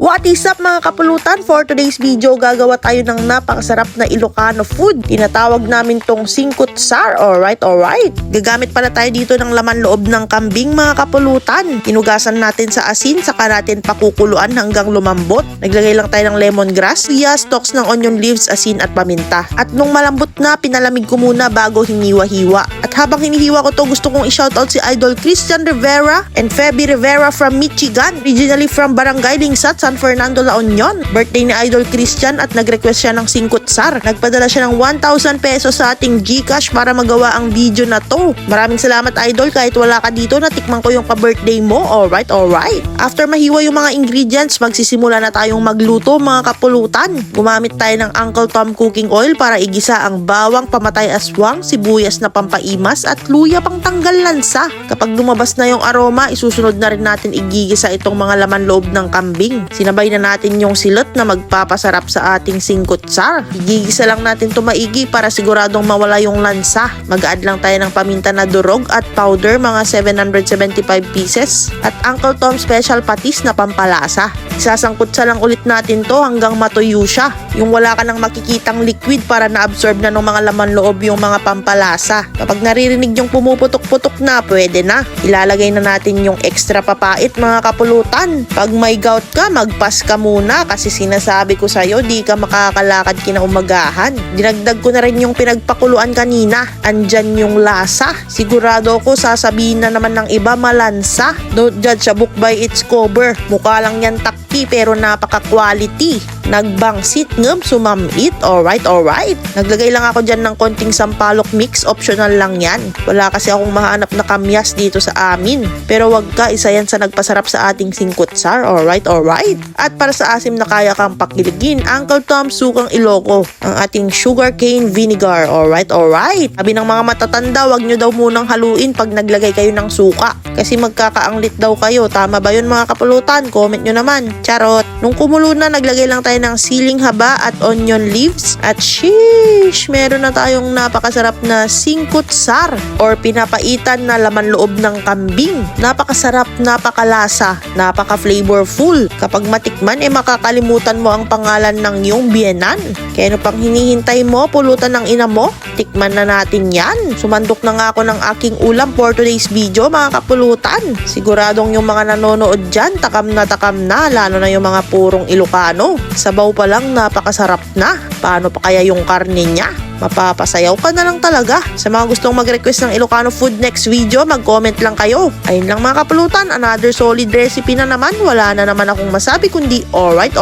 What is up mga kapulutan? For today's video, gagawa tayo ng napakasarap na Ilocano food. Tinatawag namin tong singkutsar. Alright. Gagamit pala tayo dito ng laman loob ng kambing mga kapulutan. Hinugasan natin sa asin, saka natin pakukuluan hanggang lumambot. Naglagay lang tayo ng lemongrass, luya, stalks ng onion leaves, asin at paminta. At nung malambot na, pinalamig ko muna bago hiniwa-hiwa. At habang hinihiwa ko to, gusto kong i-shoutout si Idol Christian Rivera and Feby Rivera from Michigan, originally from Barangay Lingsat, San Fernando, La Union. Birthday ni Idol Christian at nag-request siya ng singkutsar. Nagpadala siya ng 1,000 pesos sa ating GCash para magawa ang video na to. Maraming salamat Idol, kahit wala ka dito, natikman ko yung ka-birthday mo. Alright. After mahiwa yung mga ingredients, magsisimula na tayong magluto mga kapulutan. Gumamit tayo ng Uncle Tom cooking oil para igisa ang bawang, pamatay aswang, sibuyas na pampaimas at luya pang tanggal lansa. Kapag lumabas na yung aroma, isusunod na rin natin igigisa itong mga laman loob ng kambing. Sinabay na natin yung silot na magpapasarap sa ating singkutsar. Igigisa lang natin ito maigi para siguradong mawala yung lansa. Mag-add lang tayo ng paminta na durog at powder, mga 775 pieces. At Uncle Tom special patis na pampalasa. Isasangkutsa lang ulit natin to hanggang matuyo siya. Yung wala ka nang makikitang liquid para na-absorb na ng mga laman loob yung mga pampalasa. Kapag naririnig yung pumuputok-putok na, pwede na. Ilalagay na natin yung extra papait mga kapulutan. Pag may gout ka, magpas ka muna kasi sinasabi ko sa'yo, di ka makakalakad kinaumagahan. Dinagdag ko na rin yung pinagpakuluan kanina. Andyan yung lasa. Sigurado ko sasabihin na naman ng iba malansa. Don't judge a book by its cover. Mukha lang yan takpi pero napaka-quality. Nagbangsit ngem sumamit. Alright. Naglagay lang ako dyan ng konting sampalok mix. Optional lang yan. Wala kasi akong mahanap na kamyas dito sa amin. Pero wag ka, isa yan sa nagpasarap sa ating singkutsar. Alright. At para sa asim na kaya kang pakiligin, Uncle Tom sukang Iloco, ang ating sugarcane vinegar. Alright. Sabi ng mga matatanda, wag nyo daw munang haluin pag naglagay kayo ng suka. Kasi magkakaanglit daw kayo. Tama ba yun mga kapulutan? Comment nyo naman. Charot. Nung kumulo na, naglagay lang tayo ng siling haba at onion leaves. At sheesh! Meron na tayong napakasarap na singkutsar or pinapaitan na laman loob ng kambing. Napakasarap, napakalasa, napaka-flavorful. Kapag matikman, makakalimutan mo ang pangalan ng iyong biyenan. Kaya ano pang hinihintay mo, pulutan ng ina mo? Tikman na natin yan. Sumandok na nga ako ng aking ulam for today's video mga kapulutan. Siguradong yung mga nanonood dyan, takam na, lalo na yung mga purong Ilocano. Sabaw pa lang, napakasarap na. Paano pa kaya yung karne niya? Mapapasayaw ka na lang talaga. Sa mga gustong mag-request ng Ilocano food next video, mag-comment lang kayo. Ayun lang mga kapulutan, another solid recipe na naman. Wala na naman akong masabi kundi alright.